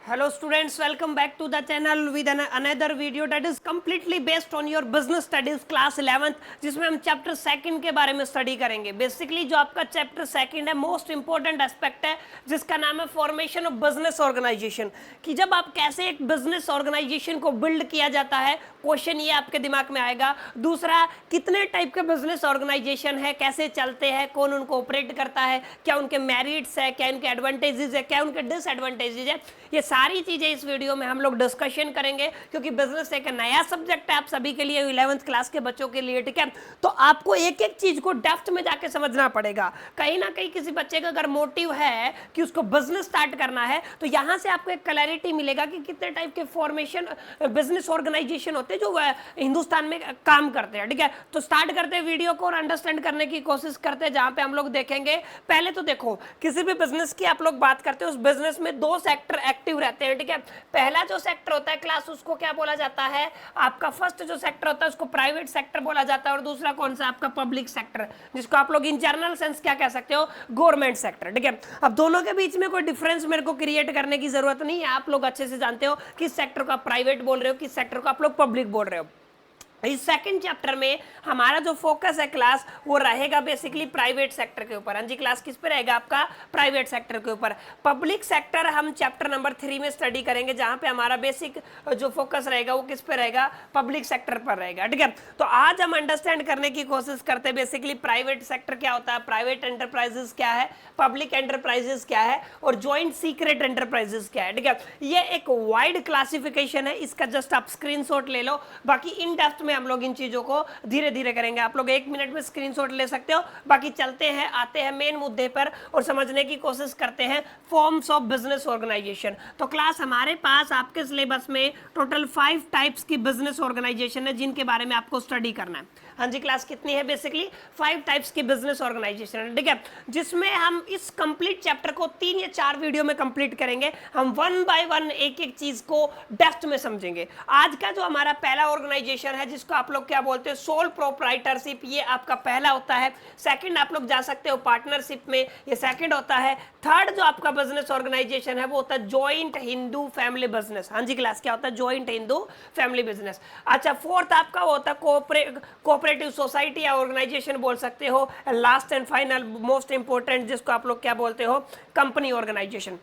Hello students, welcome back to the channel with another video that is completely based on your business studies class 11th, जिसमें हम chapter second के बारे में study करेंगे। Basically जो आपका चैप्टर सेकंड है मोस्ट इंपॉर्टेंट एस्पेक्ट है जिसका नाम है फॉर्मेशन ऑफ बिजनेस ऑर्गेनाइजेशन, कि जब आप कैसे एक बिजनेस ऑर्गेनाइजेशन को बिल्ड किया जाता है, क्वेश्चन ये आपके दिमाग में आएगा। दूसरा, कितने टाइप के बिजनेस ऑर्गेनाइजेशन है, कैसे चलते हैं, कौन उनको ऑपरेट करता है, क्या उनके मेरिट्स है, क्या उनके एडवांटेजेस है, क्या उनके डिसएडवांटेजेस है, ये सारी चीजें इस वीडियो में हम लोग डिस्कशन करेंगे। क्योंकि बिजनेस एक नया सब्जेक्ट है आप सभी के लिए, 11th क्लास के बच्चों के लिए, ठीक है। तो आपको एक एक चीज को डेप्थ में जाके समझना पड़ेगा। कहीं ना कहीं किसी बच्चे का अगर मोटिव है कि उसको बिजनेस स्टार्ट करना है तो यहां से आपको एक क्लैरिटी मिलेगा कि कितने टाइप के फॉर्मेशन बिजनेस ऑर्गेनाइजेशन होते हैं जो हिंदुस्तान में काम करते हैं, ठीक है। तो स्टार्ट करते हैं वीडियो को और अंडरस्टैंड करने की कोशिश करते हैं, जहां पे हम लोग देखेंगे। पहले तो देखो, किसी भी बिजनेस की आप लोग बात करते हो, उस बिजनेस में दो सेक्टर एक्टिव रहते हैं, ठीक है। पहला जो सेक्टर होता है क्लास, उसको क्या बोला जाता है, आपका फर्स्ट जो सेक्टर होता है उसको प्राइवेट सेक्टर बोला जाता है, और दूसरा कौन सा आपका पब्लिक सेक्टर, जिसको आप लोग इन जनरल सेंस क्या कह सकते हो, गवर्नमेंट सेक्टर, ठीक है। अब दोनों के बीच में कोई डिफरेंस मेरे को क्रिएट करने की जरूरत नहीं है, आप लोग अच्छे से जानते हो किस सेक्टर को आप प्राइवेट बोल रहे हो, किस सेक्टर को आप लोग पब्लिक बोल रहे हो। इस सेकंड चैप्टर में हमारा जो फोकस है क्लास, वो रहेगा बेसिकली प्राइवेट सेक्टर के ऊपर। हाँ जी, क्लास किस पे रहेगा आपका, प्राइवेट सेक्टर के ऊपर। पब्लिक सेक्टर हम चैप्टर नंबर 3 में स्टडी करेंगे, जहां पे हमारा बेसिक जो फोकस रहेगा वो किस पे रहेगा, पब्लिक सेक्टर पर रहेगा, ठीक है। तो आज हम अंडरस्टैंड करने की कोशिश करते हैं बेसिकली प्राइवेट सेक्टर क्या होता है, प्राइवेट एंटरप्राइजेस क्या है, पब्लिक एंटरप्राइजेस क्या है, और ज्वाइंट सीक्रेट एंटरप्राइजेस क्या है, ठीक है। ये एक वाइड क्लासिफिकेशन है, इसका जस्ट आप स्क्रीनशॉट ले लो। बाकी इन डेप्थ में हम लोग इन चीजों को धीरे धीरे करेंगे। आप लोग 1 मिनट में स्क्रीनशॉट ले सकते हो। बाकी चलते हैं, आते हैं मेन मुद्दे पर और समझने की कोशिश करते हैं फॉर्म्स ऑफ बिजनेस ऑर्गेनाइजेशन। तो क्लास हमारे पास आपके सिलेबस में टोटल 5 टाइप्स की बिजनेस ऑर्गेनाइजेशन है जिनके बारे में आपको स्टडी करना है। हाँ जी, क्लास कितनी है, बेसिकली 5 टाइप्स की बिजनेस ऑर्गेनाइजेशन है, ठीक है। जिसमें हम इस कंप्लीट चैप्टर को 3 या 4 वीडियो में कंप्लीट करेंगे। हम 1 बाय 1 एक एक चीज को डेप्थ में समझेंगे। आज का जो हमारा पहला ऑर्गेनाइजेशन है, जिसको आप लोग क्या बोलते हैं, सोल प्रोप्राइटरशिप, ये आपका पहला होता है। सेकंड आप लोग जा सकते हो पार्टनरशिप में, ये सेकंड होता है। थर्ड जो आपका बिजनेस ऑर्गेनाइजेशन है वो होता है जॉइंट हिंदू फैमिली बिजनेस। हाँ जी क्लास, क्या होता है, जॉइंट हिंदू फैमिली बिजनेस। अच्छा, फोर्थ आपका होता है कोऑपरेटिव सोसाइटी या ऑर्गेनाइजेशन बोल सकते हो। Last and final most important, जिसको आप लोग क्या बोलते हो, कंपनी ऑर्गेनाइजेशन।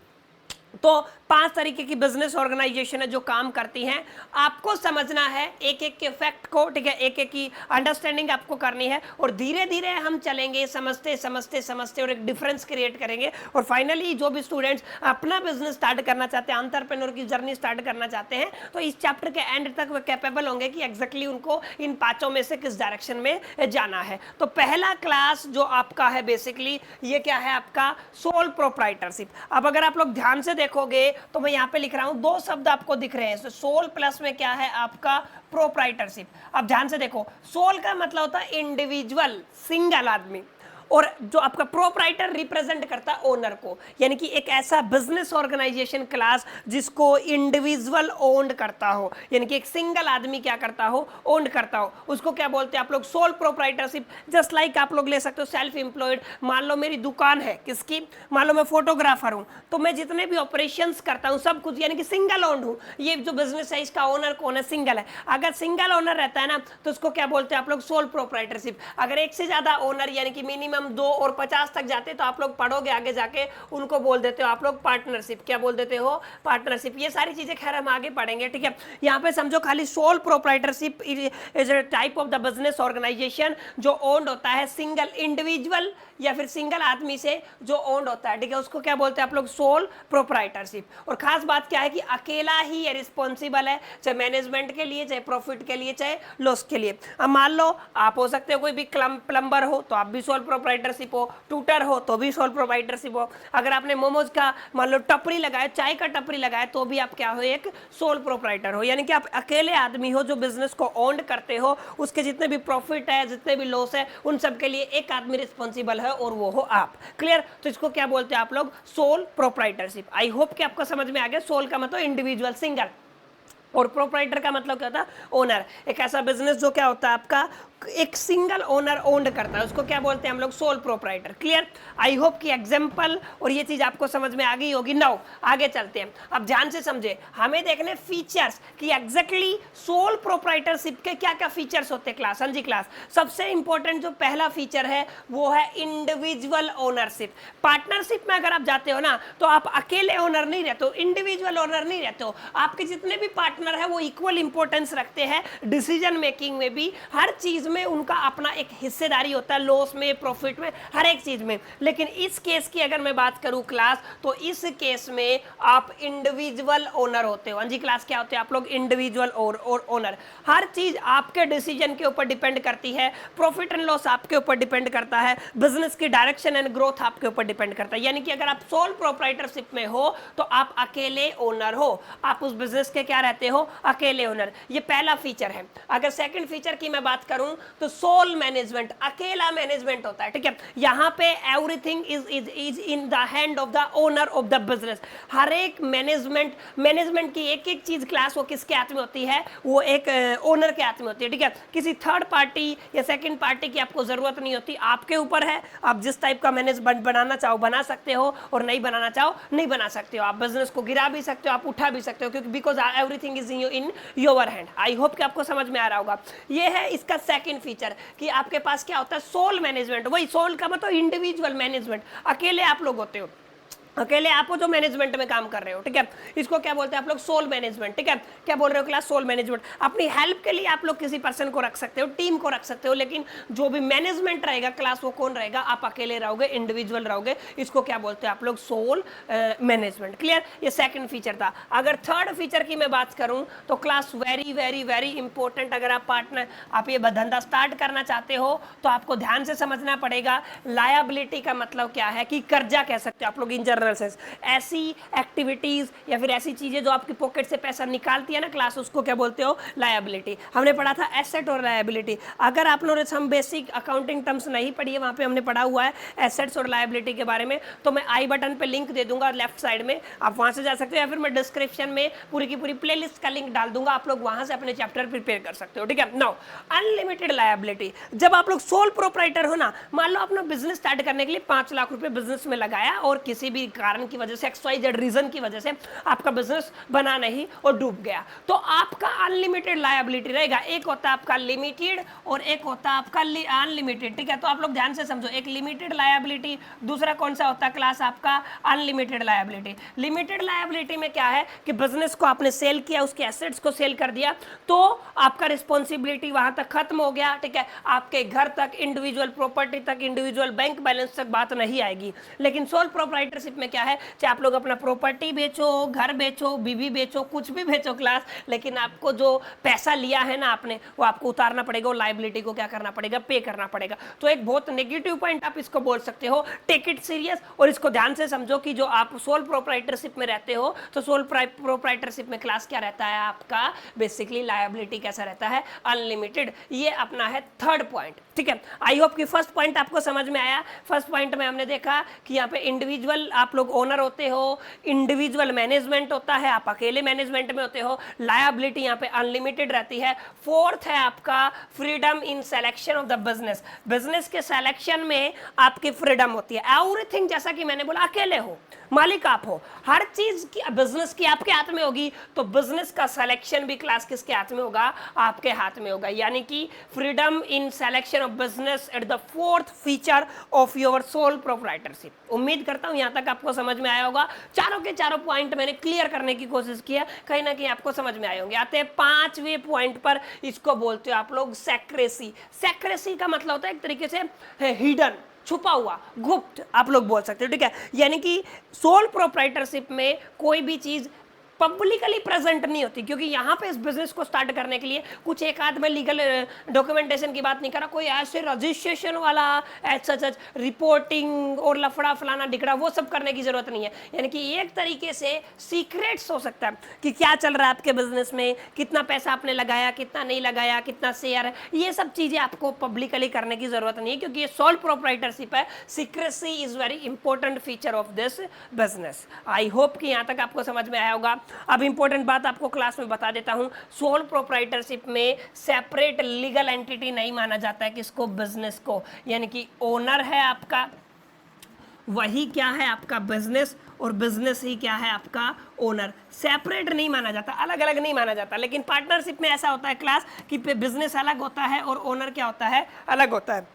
तो 5 तरीके की बिजनेस ऑर्गेनाइजेशन है जो काम करती हैं। आपको समझना है एक एक के फैक्ट को, ठीक है, एक एक की अंडरस्टैंडिंग आपको करनी है, और धीरे धीरे हम चलेंगे समझते समझते समझते और एक डिफरेंस क्रिएट करेंगे। और फाइनली जो भी स्टूडेंट्स अपना बिजनेस स्टार्ट करना चाहते हैं, एंटरप्रेन्योर की जर्नी स्टार्ट करना चाहते हैं, तो इस चैप्टर के एंड तक वे कैपेबल होंगे कि एग्जैक्टली उनको इन 5 में से किस डायरेक्शन में जाना है। तो पहला क्लास जो आपका है बेसिकली ये क्या है, आपका सोल प्रोप्राइटरशिप। अब अगर आप लोग ध्यान से देखोगे तो मैं यहां पे लिख रहा हूं, 2 शब्द आपको दिख रहे हैं। सोल प्लस में क्या है आपका, प्रोप्राइटरशिप। अब ध्यान से देखो, सोल का मतलब होता है इंडिविजुअल, सिंगल आदमी, और जो आपका प्रोप्राइटर रिप्रेजेंट करता है ओनर को, यानी कि एक ऐसा बिजनेस ऑर्गेनाइजेशन क्लास जिसको इंडिविजुअल ओन्ड करता हो, यानी कि एक सिंगल आदमी क्या करता हो, ओन्ड करता हो, उसको क्या बोलते हैं आप लोग, सोल प्रोप्राइटरशिप। जस्ट लाइक आप लोग ले सकते हो सेल्फ एम्प्लॉयड। मान लो मेरी दुकान है, किसकी, मान लो मैं फोटोग्राफर हूं, तो मैं जितने भी ऑपरेशंस करता हूं सब कुछ, यानी कि सिंगल ओन्ड हूं। ये जो बिजनेस है इसका ओनर कौन है, सिंगल है। अगर सिंगल ओनर रहता है ना तो उसको क्या बोलते हैं आप लोग, सोल प्रोप्राइटरशिप। अगर एक से ज्यादा ओनर यानी कि मिनिमम 2 और 50 तक जाते तो आप लोग पढ़ोगे आगे जाके, उनको बोल देते हो आप लोग पार्टनरशिप। क्या बोल देते हो, पार्टनरशिप। ये सारी चीजें खैर हम आगे पढ़ेंगे, ठीक है। यहाँ पे समझो खाली sole proprietorship is a type of the business organization जो ओन्ड होता है सिंगल इंडिविजुअल या फिर सिंगल आदमी से जो ओन्ड होता है, ठीक है, उसको क्या बोलते हैं आप लोग, सोल प्रोप्राइटरशिप। और खास बात क्या है कि अकेला ही ये रिस्पॉन्सिबल है, चाहे मैनेजमेंट के लिए, चाहे प्रॉफिट के लिए, चाहे लॉस के लिए। अब मान लो आप हो सकते हो कोई भी प्लम्बर हो तो आप भी सोल प्रोप्राइटरशिप हो, ट्यूटर हो तो भी सोल प्रोप्राइटरशिप हो। अगर आपने मोमोज का मान लो टपरी लगाया, चाय का टपरी लगाया, तो भी आप क्या हो, एक सोल प्रोप्राइटर हो। यानी कि आप अकेले आदमी हो जो बिजनेस को ओन करते हो, उसके जितने भी प्रॉफिट है, जितने भी लॉस है, उन सब के लिए एक आदमी रिस्पॉन्सिबल है और वो हो आप। क्लियर। तो इसको क्या बोलते हैं आप लोग, सोल प्रोप्राइटरशिप। आई होप कि आपको समझ में आ गया। सोल का मतलब इंडिविजुअल, सिंगल। और प्रोप्राइटर का मतलब क्या होता है? ओनर। एक ऐसा बिजनेस जो क्या होता है आपका एक सिंगल ओनर ओन्ड करता है, उसको क्या बोलते हैं हम लोग? Sole proprietor. Clear? I hope कि एग्जांपल और ये चीज आपको समझ में आ गई होगी। नाउ आगे चलते हैं, अब ध्यान से समझे, हमें देखने फीचर्स कि एग्जैक्टली सोल प्रोप्राइटरशिप के क्या क्या फीचर्स होते हैं क्लास। हाँ जी क्लास, सबसे इंपॉर्टेंट जो पहला फीचर है वो है इंडिविजुअल ओनरशिप। पार्टनरशिप में अगर आप जाते हो ना तो आप अकेले ओनर नहीं रहते हो, इंडिविजुअल ओनर नहीं रहते हो, आपके जितने भी पार्टनर है वो इक्वल इंपॉर्टेंस रखते हैं डिसीजन मेकिंग में भी, हर चीज में उनका अपना एक हिस्सेदारी होता है, लॉस में, प्रॉफिट में, हर एक चीज में। लेकिन इस केस की अगर मैं बात करूं क्लास, तो इस केस में आप इंडिविजुअल ओनर होते हो। हाँ जी क्लास, क्या होते हैं आप लोग? Individual owner. हर चीज आपके डिसीजन के ऊपर डिपेंड करती है, प्रॉफिट एंड लॉस आपके ऊपर डिपेंड करता है, बिजनेस की डायरेक्शन एंड ग्रोथ आपके ऊपर डिपेंड करता है। यानी कि अगर आप सोल प्रोप्राइटरशिप में हो तो आप अकेले ओनर हो, आप उस बिजनेस के क्या रहते हो? अकेले ओनर। ये पहला फीचर है। अगर सेकंड फीचर की मैं बात करूं तो सोल मैनेजमेंट, अकेला मैनेजमेंट होता है। ठीक है, यहां पे everything is in the hand of the owner of the business. हर एक मैनेजमेंट की एक एक चीज क्लास वो किसके हाथ में होती है? वो एक ओनर के हाथ में होती है। ठीक है, किसी थर्ड पार्टी या सेकंड पार्टी की आपको जरूरत नहीं होती, आपके ऊपर है, आप जिस टाइप का मैनेजमेंट बनाना चाहो बना सकते हो और नहीं बनाना चाहो नहीं बना सकते हो। आप बिजनेस को गिरा भी सकते हो, आप उठा भी सकते हो, क्योंकि because everything is in your hand. I hope कि आपको समझ में आ रहा होगा। ये है इसका सेकंड फीचर कि आपके पास क्या होता है? Soul management. वही सोल का मतलब इंडिविजुअल मैनेजमेंट, अकेले आप लोग होते हो, अकेले आप जो मैनेजमेंट में काम कर रहे हो। ठीक है, इसको क्या बोलते हैं आप लोग? Sole management. ठीक है, क्या बोल रहे हो क्लास? Sole management. अपनी हेल्प के लिए आप लोग किसी पर्सन को रख सकते हो, टीम को रख सकते हो, लेकिन जो भी मैनेजमेंट रहेगा क्लास वो कौन रहेगा? आप अकेले रहोगे, इंडिविजुअल रहोगे। इसको क्या बोलते हैं आप लोग? Sole management. क्लियर? ये सेकंड फीचर था। अगर थर्ड फीचर की मैं बात करूं तो class very very very important, अगर आप पार्टनर आप ये धंधा स्टार्ट करना चाहते हो तो आपको ध्यान से समझना पड़ेगा। लायबिलिटी का मतलब क्या है? कि कर्जा कह सकते हो आप लोग इन जनरल सेंस। ऐसी एक्टिविटीज या फिर ऐसी चीजें जो आपकी पॉकेट से पैसा निकालती है ना क्लास, उसको क्या बोलते हो? लायबिलिटी। हमने पढ़ा था एसेट और लायबिलिटी। अगर आप लोगों ने हम बेसिक अकाउंटिंग टर्म्स नहीं पढ़ी है, वहां पे हमने पढ़ा हुआ है एसेट्स और लायबिलिटी के बारे में, तो मैं आई बटन पे लिंक दे दूंगा लेफ्ट साइड में, आप वहां से जा सकते हो, या फिर मैं डिस्क्रिप्शन में पूरी की पूरी प्लेलिस्ट का लिंक डाल दूंगा, आप लोग वहां से अपने चैप्टर प्रिपेयर कर सकते हो। ठीक है, नाउ अनलिमिटेड लायबिलिटी। जब आप लोग सोल प्रोप्राइटर हो ना, मान लो अपना बिजनेस स्टार्ट करने के लिए 5 लाख रुपए बिजनेस में लगाया और किसी भी कारण की वजह से, XYZ रीजन की वजह से आपका बिजनेस बना नहीं और डूब गया, तो आपका अनलिमिटेड लायबिलिटी रहेगा। एक होता है आपका लिमिटेड और एक होता है आपका अनलिमिटेड। ठीक है, तो आप लोग ध्यान से समझो, एक लिमिटेड लायबिलिटी, दूसरा कौन सा होता है क्लास? आपका अनलिमिटेड लायबिलिटी। लिमिटेड लायबिलिटी में क्या है कि बिजनेस को आपने सेल किया, उसके एसेट्स को सेल कर दिया, तो आपका रिस्पॉन्सिबिलिटी वहां तक खत्म हो गया। ठीक है, आपके घर तक, इंडिविजुअल प्रॉपर्टी तक, इंडिविजुअल बैंक बैलेंस तक बात नहीं आएगी। लेकिन सोल प्रोप्राइटरशिप में क्या है? चाहे आप लोग अपना प्रॉपर्टी बेचो, घर बेचो, बीवी बेचो, कुछ भी बेचो क्लास, लेकिन आपको जो पैसा लिया है ना आपने, वो आपको उतारना पड़ेगा, और लायबिलिटी को क्या करना पड़ेगा? पे करना पड़ेगा। तो एक बहुत नेगेटिव पॉइंट आप इसको बोल सकते हो। टेक इट सीरियस और इसको ध्यान से समझो कि जो आप सोल प्रोप्राइटरशिप में रहते हो, तो सोल प्रोप्राइटरशिप में क्लास क्या रहता है आपका? बेसिकली लायबिलिटी कैसा रहता है? अनलिमिटेड। ये अपना है थर्ड पॉइंट। ठीक है, आई होप कि फर्स्ट पॉइंट आपको समझ में आया। फर्स्ट पॉइंट में हमने देखा कि यहाँ पे इंडिविजुअल आप लोग ओनर होते हो, इंडिविजुअल मैनेजमेंट होता है, आप अकेले मैनेजमेंट में होते हो, लायबिलिटी यहाँ पे अनलिमिटेड रहती है। फोर्थ है आपका freedom in selection of the business. Business के सिलेक्शन में आपकी फ्रीडम होती है। एवरीथिंग, जैसा कि मैंने बोला, अकेले हो, मालिक आप हो, हर चीज की बिजनेस की आपके हाथ में होगी, तो बिजनेस का सिलेक्शन भी क्लास किसके हाथ में होगा? आपके हाथ में होगा। यानी कि freedom in selection of business at the fourth feature of your sole proprietorship. उम्मीद करता हूं यहां तक आपको समझ में आया होगा। चारों के चारों पॉइंट मैंने क्लियर करने की कोशिश किया, कहीं ना कहीं आपको समझ में आए होंगे। आते हैं पांचवें पॉइंट पर, इसको बोलते हो आप लोग सेक्रेसी। सेक्रेसी का मतलब होता है एक तरीके से हिडन, छुपा हुआ, गुप्त आप लोग बोल सकते हो। ठीक है, यानी कि सोल प्रोप्राइटरशिप में कोई भी चीज पब्लिकली प्रेजेंट नहीं होती, क्योंकि यहाँ पे इस बिजनेस को स्टार्ट करने के लिए कुछ एक आध में लीगल डॉक्यूमेंटेशन की बात नहीं कर रहा, कोई ऐसे रजिस्ट्रेशन वाला ऐसा रिपोर्टिंग और लफड़ा फलाना डिकड़ा वो सब करने की जरूरत नहीं है। यानी कि एक तरीके से सीक्रेट्स हो सकता है कि क्या चल रहा है आपके बिजनेस में, कितना पैसा आपने लगाया, कितना नहीं लगाया, कितना शेयर है, ये सब चीजें आपको पब्लिकली करने की जरूरत नहीं है, क्योंकि ये सोल प्रोप्राइटरशिप है। Secrecy is very important feature of this business. I hope कि यहाँ तक आपको समझ में आया होगा। अब इंपॉर्टेंट बात आपको क्लास में बता देता हूं, सोल प्रोप्राइटरशिप में सेपरेट लीगल एंटिटी नहीं माना जाता है किसको, बिजनेस को, यानी कि ओनर है आपका वही क्या है आपका बिजनेस, और बिजनेस ही क्या है आपका ओनर। सेपरेट नहीं माना जाता, अलग अलग नहीं माना जाता, लेकिन पार्टनरशिप में ऐसा होता है क्लास कि बिजनेस अलग होता है और ओनर क्या होता है, अलग होता है।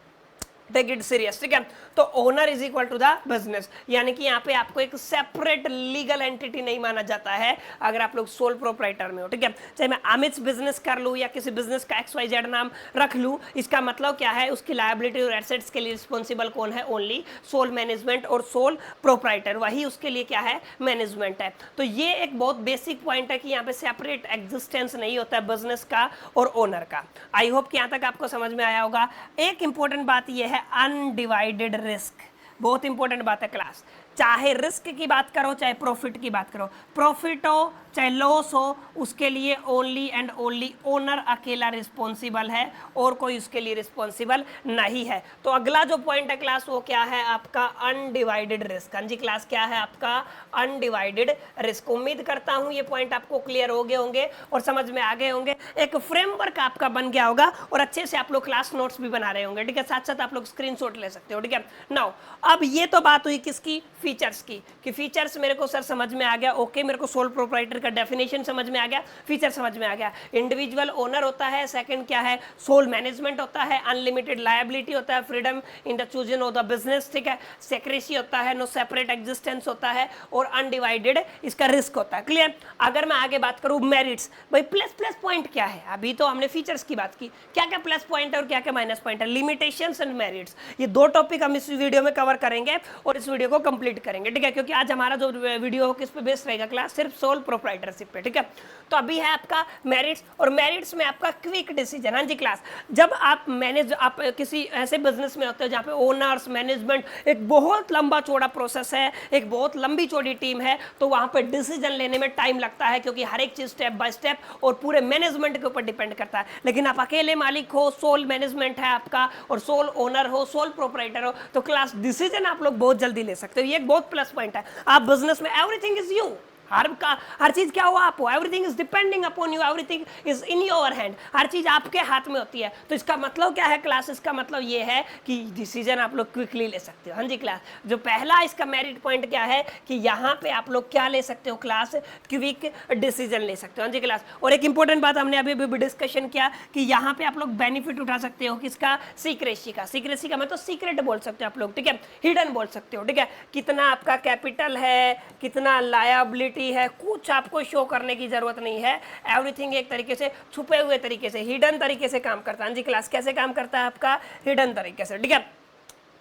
टेक इट सीरियस, ठीक है। तो owner is equal to the business, यानी कि यहाँ पे आपको एक सेपरेट लीगल एंटिटी नहीं माना जाता है अगर आप लोग सोल प्रोप्राइटर में हो, ठीक है। चाहे मैं अमित बिजनेस कर लूँ या किसी बिजनेस का XYZ नाम रख लूँ, इसका मतलब क्या है, उसकी लायबिलिटी और एसेट्स के लिए रिस्पॉन्सिबल कौन है, ओनली सोल मैनेजमेंट और सोल प्रोप्राइटर, वही उसके लिए क्या है, मैनेजमेंट है। तो ये एक बहुत बेसिक पॉइंट है कि यहाँ पे सेपरेट एग्जिस्टेंस नहीं होता है बिजनेस का और ओनर का। आई होप कि यहाँ तक आपको समझ में आया होगा। एक इंपॉर्टेंट बात यह है अनडिवाइडेड रिस्क, बहुत इंपॉर्टेंट बात है क्लास। चाहे रिस्क की बात करो चाहे प्रॉफिट की बात करो, प्रॉफिट हो चाहे लॉस हो, उसके लिए ओनली एंड ओनली ओनर अकेला रिस्पॉन्सिबल है और कोई उसके लिए रिस्पॉन्सिबल नहीं है। तो अगला जो पॉइंट है क्लास वो क्या है आपका, अनडिवाइडेड रिस्क। हाँ जी क्लास, क्या है आपका अनडिवाइडेड रिस्क। उम्मीद करता हूं ये पॉइंट आपको क्लियर हो गए होंगे और समझ में आ गए होंगे, एक फ्रेमवर्क आपका बन गया होगा और अच्छे से आप लोग क्लास नोट्स भी बना रहे होंगे, ठीक है। साथ साथ आप लोग स्क्रीनशॉट ले सकते हो, ठीक है। नाउ अब ये तो बात हुई किसकी, फीचर्स की, कि फीचर्स मेरे को सर समझ में आ गया, ओके, मेरे को सोल प्रोप्राइटर का डेफिनेशन समझ में आ गया, फीचर समझ में आ गया। इंडिविजुअल ओनर होता है, सेकंड क्या है, सोल मैनेजमेंट होता है, अनलिमिटेड लायबिलिटी होता है, freedom in the chosen of the business, ठीक है, सेक्रेसी होता है, नो सेपरेट एग्जिस्टेंस होता है और अनडिवाइडेड इसका रिस्क होता है। क्लियर। अगर मैं आगे बात करूं मेरिट्स, भाई प्लस प्लस पॉइंट क्या है, अभी तो हमने फीचर्स की बात की, क्या क्या प्लस पॉइंट है और क्या क्या माइनस पॉइंट है, लिमिटेशंस एंड मेरिट्स, ये दो टॉपिक हम इस वीडियो में कवर करेंगे और इस वीडियो को कंप्लीट करेंगे, ठीक है। क्योंकि आज हमारा जो वीडियो हो किस पे बेस्ड रहेगा क्लास, सिर्फ सोल प्रोप्राइटरशिप पे, ठीक है। तो अभी है आपका मेरिट्स, और मेरिट्स में आपका क्विक डिसीजन। हाँ जी क्लास, जब आप किसी ऐसे बिजनेस में होते हो जहाँ पे ओनर्स मैनेजमेंट, एक बहुत लंबा चौड़ा प्रोसेस है, एक बहुत लंबी चौड़ी टीम है, तो वहाँ पे डिसीजन लेने में टाइम लगता है, क्योंकि हर एक चीज स्टेप बाय स्टेप और पूरे मैनेजमेंट के ऊपर डिपेंड करता है। लेकिन आप अकेले मालिक हो, सोल मैनेजमेंट है आपका और सोल ओनर हो, सोल प्रोप्राइटर हो, तो क्लास डिसीजन आप लोग बहुत जल्दी ले सकते हो। ये एक बहुत प्लस पॉइंट है। आप बिजनेस में एवरीथिंग इज यू, हर चीज क्या हुआ आप हो, everything is depending upon you, everything is in your hand, हर चीज आपके हाथ में होती है। तो इसका मतलब क्या है क्लास, इसका मतलब ये है कि डिसीजन आप लोग क्विकली ले सकते हो। हाँ जी क्लास, जो पहला इसका मेरिट पॉइंट क्या है कि यहाँ पे आप लोग क्या ले सकते हो क्लास, क्विक डिसीजन ले सकते हो। हाँ जी क्लास, और एक इंपॉर्टेंट बात हमने अभी भी डिस्कशन किया कि यहाँ पे आप लोग बेनिफिट उठा सकते हो किसका, सीक्रेसी का। सीक्रेसी का मतलब सीक्रेट बोल सकते हो आप लोग, ठीक है, हिडन बोल सकते हो, ठीक है। कितना आपका कैपिटल है, कितना लायबिलिटी है, कुछ आपको शो करने की जरूरत नहीं है। एवरीथिंग एक तरीके से छुपे हुए तरीके से, हिडन तरीके से काम करता है। जी क्लास, कैसे काम करता है आपका, हिडन तरीके से, ठीक है।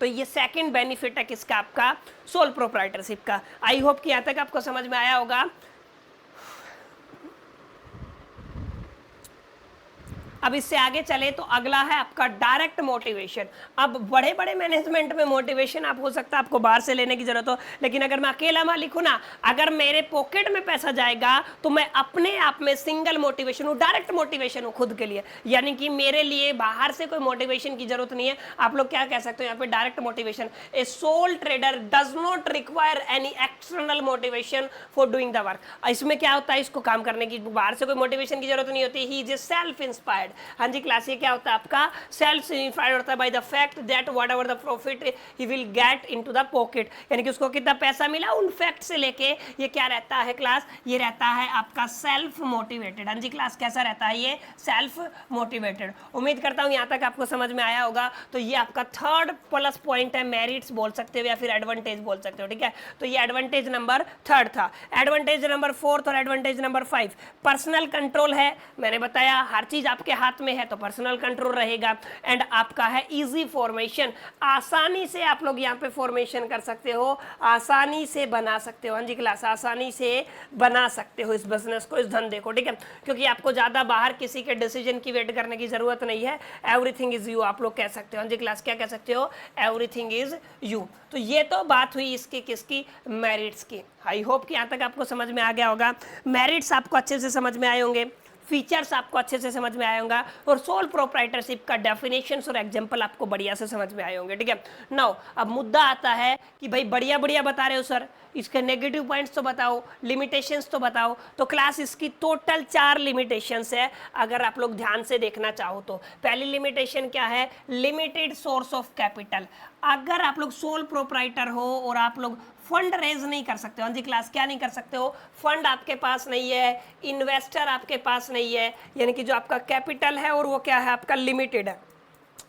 तो ये सेकंड बेनिफिट है किसका, आपका सोल प्रोप्राइटरशिप का। आई होप कि यहां तक आपको समझ में आया होगा। अब इससे आगे चले तो अगला है आपका डायरेक्ट मोटिवेशन। अब बड़े बड़े मैनेजमेंट में मोटिवेशन आप हो सकता है आपको बाहर से लेने की जरूरत हो, लेकिन अगर मैं अकेला मालिक हूं ना, अगर मेरे पॉकेट में पैसा जाएगा तो मैं अपने आप में सिंगल मोटिवेशन हूं, डायरेक्ट मोटिवेशन हूं खुद के लिए, यानी कि मेरे लिए बाहर से कोई मोटिवेशन की जरूरत नहीं है। आप लोग क्या कह सकते हो यहाँ पे, direct motivation. A soul trader does not require any external motivation for doing the work. इसमें क्या होता है, इसको काम करने की बाहर से कोई मोटिवेशन की जरूरत नहीं होती। He is self inspired. हाँ जी क्लास, ये क्या होता है आपका, सेल्फ इंस्पायर्ड होता है by the fact that what ever the profit he will get into the pocket, यानी कि उसको कितना पैसा मिला उन फैक्ट से लेके ये क्या रहता है क्लास, ये रहता है आपका सेल्फ मोटिवेटेड। हाँ जी क्लास, कैसा रहता है ये, सेल्फ मोटिवेटेड। उम्मीद करता हूं यहां तक आपको समझ में आया होगा। तो ये आपका थर्ड प्लस पॉइंट है, मेरिट्स बोल सकते हो या फिर एडवांटेज बोल सकते हो, ठीक है। तो ये एडवांटेज नंबर थर्ड था। एडवांटेज नंबर फोर्थ और एडवांटेज नंबर 5 पर्सनल कंट्रोल है। मैंने बताया हर चीज आपके हाथ में है तो पर्सनल कंट्रोल रहेगा। एंड आपका है इजी फॉर्मेशन, आसानी से आप लोग यहाँ पे फॉर्मेशन कर सकते हो, आसानी से बना सकते हो। हाँ जी क्लास, आसानी से बना सकते हो इस बिजनेस को, इस धंधे को, ठीक है, क्योंकि आपको ज्यादा बाहर किसी के डिसीजन की वेट करने की जरूरत नहीं है। एवरीथिंग इज यू आप लोग कह सकते हो। हाँ जी क्लास, क्या कह सकते हो, एवरीथिंग इज यू। तो ये तो बात हुई इसकी किसकी, मेरिट्स की। आई होप कि यहाँ तक आपको समझ में आ गया होगा। मेरिट्स आपको अच्छे से समझ में आए होंगे। फीचर्स आपको अच्छे से समझ में आए होंगे और सोल प्रोप्राइटरशिप का डेफिनेशंस और एग्जांपल आपको बढ़िया से समझ में आए होंगे। ठीक है, नाउ अब मुद्दा आता है कि भाई बढ़िया बढ़िया बता रहे हो सर, इसके नेगेटिव पॉइंट्स तो बताओ, लिमिटेशंस तो बताओ। तो क्लास इसकी टोटल 4 लिमिटेशंस है अगर आप लोग ध्यान से देखना चाहो तो। पहली लिमिटेशन क्या है? Limited source of capital. अगर आप लोग सोल प्रोप्राइटर हो और आप लोग फंड रेज नहीं कर सकते हो, हाँ जी क्लास, क्या नहीं कर सकते हो? फंड आपके पास नहीं है, इन्वेस्टर आपके पास नहीं है, यानी कि जो आपका कैपिटल है और वो क्या है? आपका लिमिटेड है।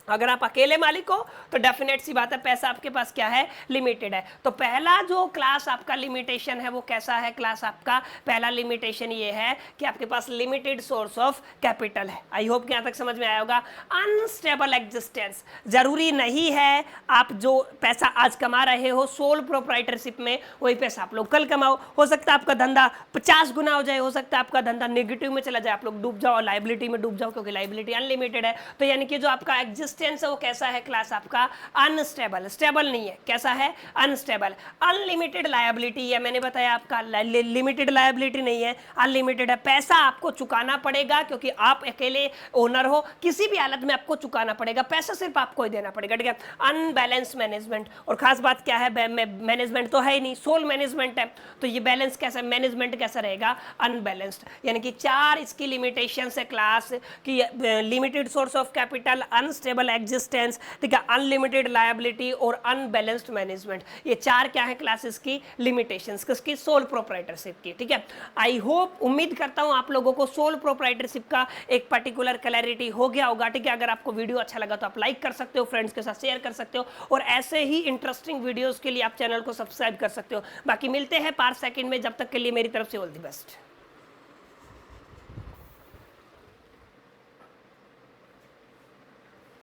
अगर आप अकेले मालिक हो तो डेफिनेट सी बात है पैसा आपके पास क्या है? लिमिटेड है। तो पहला जो क्लास आपका लिमिटेशन है वो कैसा है? क्लास आपका पहला लिमिटेशन ये है कि आपके पास लिमिटेड सोर्स ऑफ कैपिटल है। आई होप कि यहां तक समझ में आया होगा। अनस्टेबल एग्जिस्टेंस, जरूरी नहीं है आप जो पैसा आज कमा रहे हो सोल प्रोप्राइटरशिप में वही पैसा आप लोग कल कमाओ। हो सकता है आपका धंधा 50 गुना हो जाए, हो सकता है आपका धंधा नेगेटिव में चला जाए, आप लोग डूब जाओ, लाइबिलिटी में डूब जाओ, क्योंकि लाइबिलिटी अनलिमिटेड है। तो यानी कि जो आपका एग्जिस्टेंस है वो कैसा है? क्लास आपका अनस्टेबल, स्टेबल नहीं है। कैसा है? अनस्टेबल। अनलिमिटेड लायबिलिटी है, मैंने बताया आपका लिमिटेड लायबिलिटी नहीं है, अनलिमिटेड है। पैसा आपको चुकाना पड़ेगा क्योंकि आप अकेले ओनर हो, किसी भी हालत में आपको चुकाना पड़ेगा, पैसा सिर्फ आपको ही देना पड़ेगा। ठीक है, अनबैलेंस मैनेजमेंट। और खास बात क्या है? मैनेजमेंट तो है ही नहीं, सोल मैनेजमेंट है, तो ये बैलेंस कैसा, मैनेजमेंट कैसा रहेगा? अनबैलेंस्ड। यानी कि 4 इसकी लिमिटेशंस है क्लास की, limited source of capital, unstable existence, ठीक है, अनलिमिटेड लायबिलिटी और अनबैलेंस्ड मैनेजमेंट। ये 4 क्या है क्लासेस की? लिमिटेशंस किसकी? सोल प्रोप्राइटरशिप की। ठीक है, आई होप, उम्मीद करता हूं आप लोगों को सोल प्रोप्राइटरशिप का एक पर्टिकुलर क्लैरिटी हो गया होगा। ठीक है, अगर आपको वीडियो अच्छा लगा तो आप लाइक कर सकते हो, फ्रेंड्स के साथ शेयर कर सकते हो और ऐसे ही इंटरेस्टिंग वीडियोस के लिए आप चैनल को सब्सक्राइब कर सकते हो। बाकी मिलते हैं पार्ट सेकंड में, जब तक के लिए मेरी तरफ से ऑल द बेस्ट।